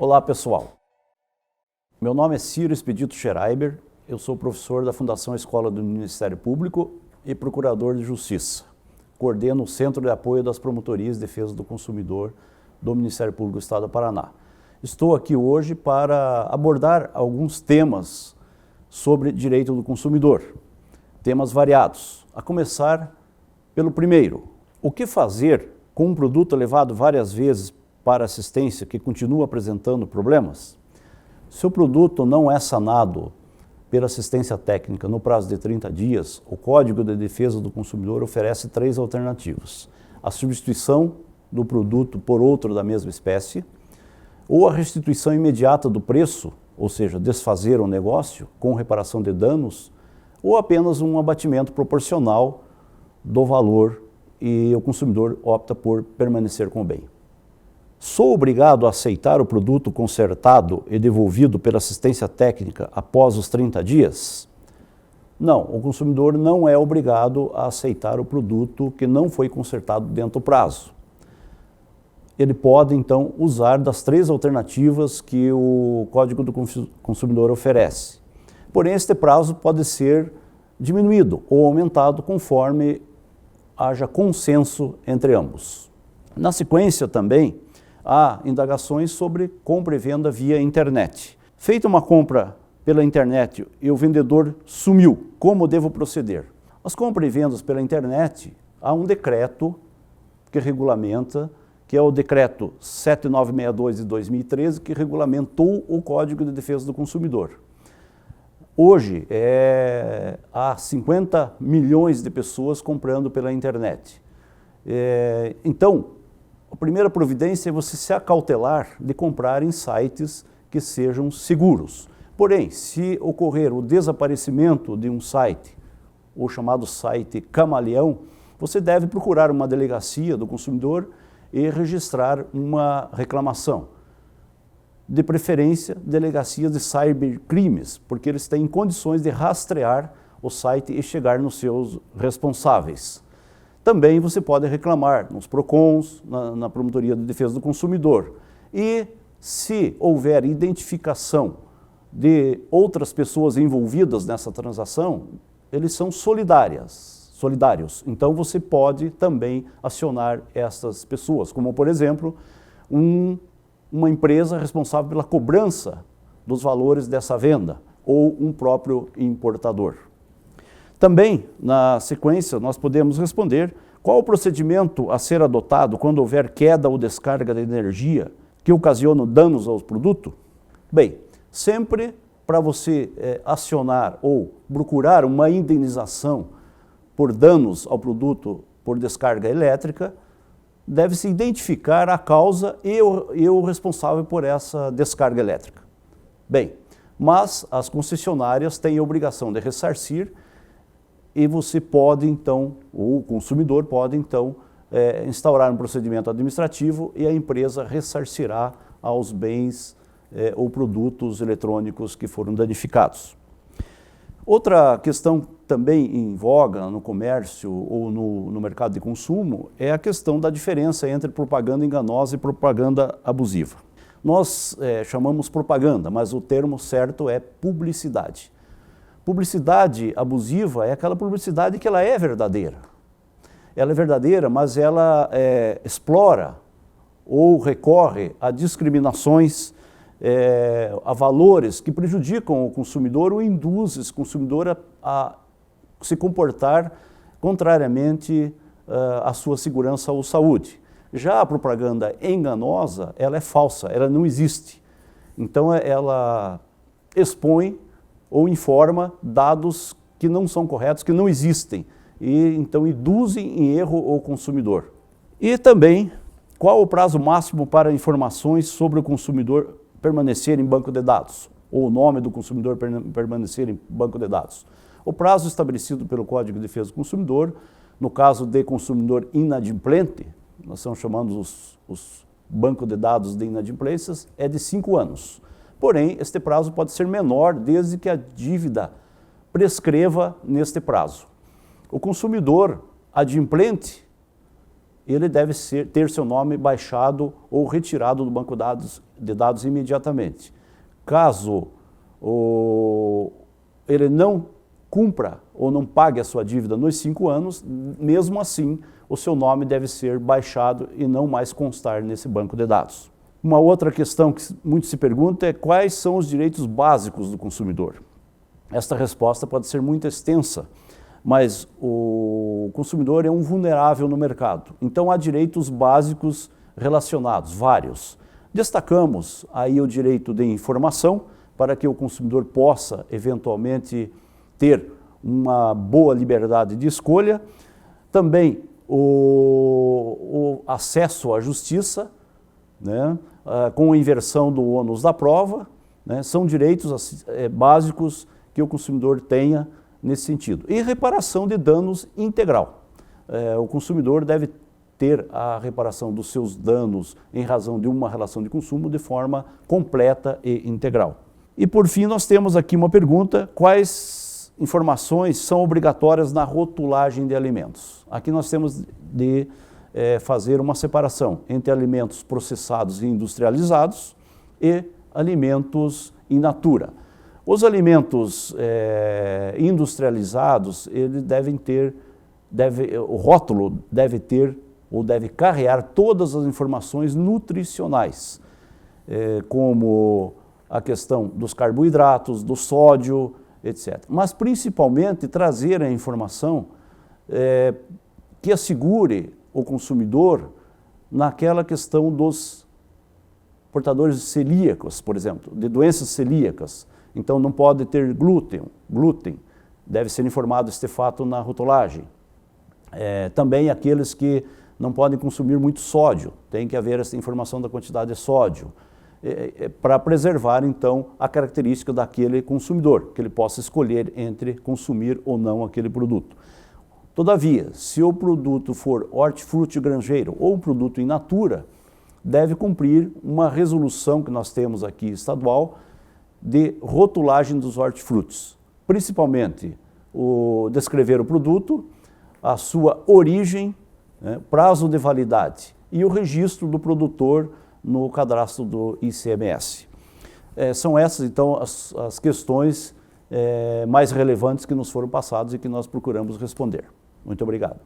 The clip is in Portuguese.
Olá pessoal, meu nome é Ciro Expedito Schreiber, eu sou professor da Fundação Escola do Ministério Público e procurador de Justiça. Coordeno o Centro de Apoio das Promotorias de Defesa do Consumidor do Ministério Público do Estado do Paraná. Estou aqui hoje para abordar alguns temas sobre direito do consumidor, temas variados, a começar pelo primeiro. O que fazer com um produto levado várias vezes para assistência que continua apresentando problemas? Se o produto não é sanado pela assistência técnica no prazo de 30 dias, o Código de Defesa do Consumidor oferece 3 alternativas. A substituição do produto por outro da mesma espécie, ou a restituição imediata do preço, ou seja, desfazer o negócio com reparação de danos, ou apenas um abatimento proporcional do valor e o consumidor opta por permanecer com o bem. Sou obrigado a aceitar o produto consertado e devolvido pela assistência técnica após os 30 dias? Não, o consumidor não é obrigado a aceitar o produto que não foi consertado dentro do prazo. Ele pode, então, usar das 3 alternativas que o Código do Consumidor oferece. Porém, este prazo pode ser diminuído ou aumentado conforme haja consenso entre ambos. Na sequência, também, há indagações sobre compra e venda via internet. Feita uma compra pela internet e o vendedor sumiu, como devo proceder? As compras e vendas pela internet, há um decreto que regulamenta, que é o decreto 7962 de 2013, que regulamentou o Código de Defesa do Consumidor. Hoje, há 50 milhões de pessoas comprando pela internet. Então, a primeira providência é você se acautelar de comprar em sites que sejam seguros. Porém, se ocorrer o desaparecimento de um site, o chamado site camaleão, você deve procurar uma delegacia do consumidor e registrar uma reclamação. De preferência, delegacias de cybercrimes, porque eles têm condições de rastrear o site e chegar nos seus responsáveis. Também você pode reclamar nos PROCONs, na Promotoria de Defesa do Consumidor. E se houver identificação de outras pessoas envolvidas nessa transação, eles são solidários. Então você pode também acionar essas pessoas, como por exemplo, uma empresa responsável pela cobrança dos valores dessa venda, ou um próprio importador. Também, na sequência, nós podemos responder qual o procedimento a ser adotado quando houver queda ou descarga de energia que ocasiona danos ao produto? Bem, sempre para você acionar ou procurar uma indenização por danos ao produto por descarga elétrica, deve-se identificar a causa e o responsável por essa descarga elétrica. Bem, mas as concessionárias têm a obrigação de ressarcir e você pode então, ou o consumidor pode então, instaurar um procedimento administrativo e a empresa ressarcirá aos bens ou produtos eletrônicos que foram danificados. Outra questão também em voga no comércio ou no mercado de consumo é a questão da diferença entre propaganda enganosa e propaganda abusiva. Nós chamamos propaganda, mas o termo certo é publicidade. Publicidade abusiva é aquela publicidade que ela é verdadeira. Ela é verdadeira, mas ela explora ou recorre a discriminações, a valores que prejudicam o consumidor ou induzem o consumidor a se comportar contrariamente à sua segurança ou saúde. Já a propaganda enganosa, ela é falsa, ela não existe. Então ela expõe ou informa dados que não são corretos, que não existem, e então induzem em erro o consumidor. E também, qual o prazo máximo para informações sobre o consumidor permanecer em banco de dados, ou o nome do consumidor permanecer em banco de dados? O prazo estabelecido pelo Código de Defesa do Consumidor, no caso de consumidor inadimplente, nós estamos chamando os bancos de dados de inadimplências, é de 5 anos. Porém, este prazo pode ser menor desde que a dívida prescreva neste prazo. O consumidor adimplente, ele deve ter seu nome baixado ou retirado do banco de dados imediatamente. Caso ele não cumpra ou não pague a sua dívida nos 5 anos, mesmo assim, o seu nome deve ser baixado e não mais constar nesse banco de dados. Uma outra questão que muito se pergunta é quais são os direitos básicos do consumidor. Esta resposta pode ser muito extensa, mas o consumidor é um vulnerável no mercado. Então há direitos básicos relacionados, vários. Destacamos aí o direito de informação, para que o consumidor possa eventualmente ter uma boa liberdade de escolha. Também o acesso à justiça, né, com a inversão do ônus da prova, né, são direitos básicos que o consumidor tenha nesse sentido. E reparação de danos integral. O consumidor deve ter a reparação dos seus danos em razão de uma relação de consumo de forma completa e integral. E por fim nós temos aqui uma pergunta: quais informações são obrigatórias na rotulagem de alimentos? Aqui nós temos de fazer uma separação entre alimentos processados e industrializados e alimentos in natura. Os alimentos industrializados, eles o rótulo deve ter ou deve carregar todas as informações nutricionais, como a questão dos carboidratos, do sódio, etc. Mas principalmente trazer a informação que assegure o consumidor naquela questão dos portadores celíacos, por exemplo, de doenças celíacas. Então não pode ter glúten, deve ser informado este fato na rotulagem. Também aqueles que não podem consumir muito sódio, tem que haver essa informação da quantidade de sódio, para preservar então a característica daquele consumidor, que ele possa escolher entre consumir ou não aquele produto. Todavia, se o produto for hortifruti granjeiro ou um produto in natura, deve cumprir uma resolução que nós temos aqui estadual de rotulagem dos hortifrutis, principalmente descrever o produto, a sua origem, né, prazo de validade e o registro do produtor no cadastro do ICMS. São essas então as questões mais relevantes que nos foram passadas e que nós procuramos responder. Muito obrigado.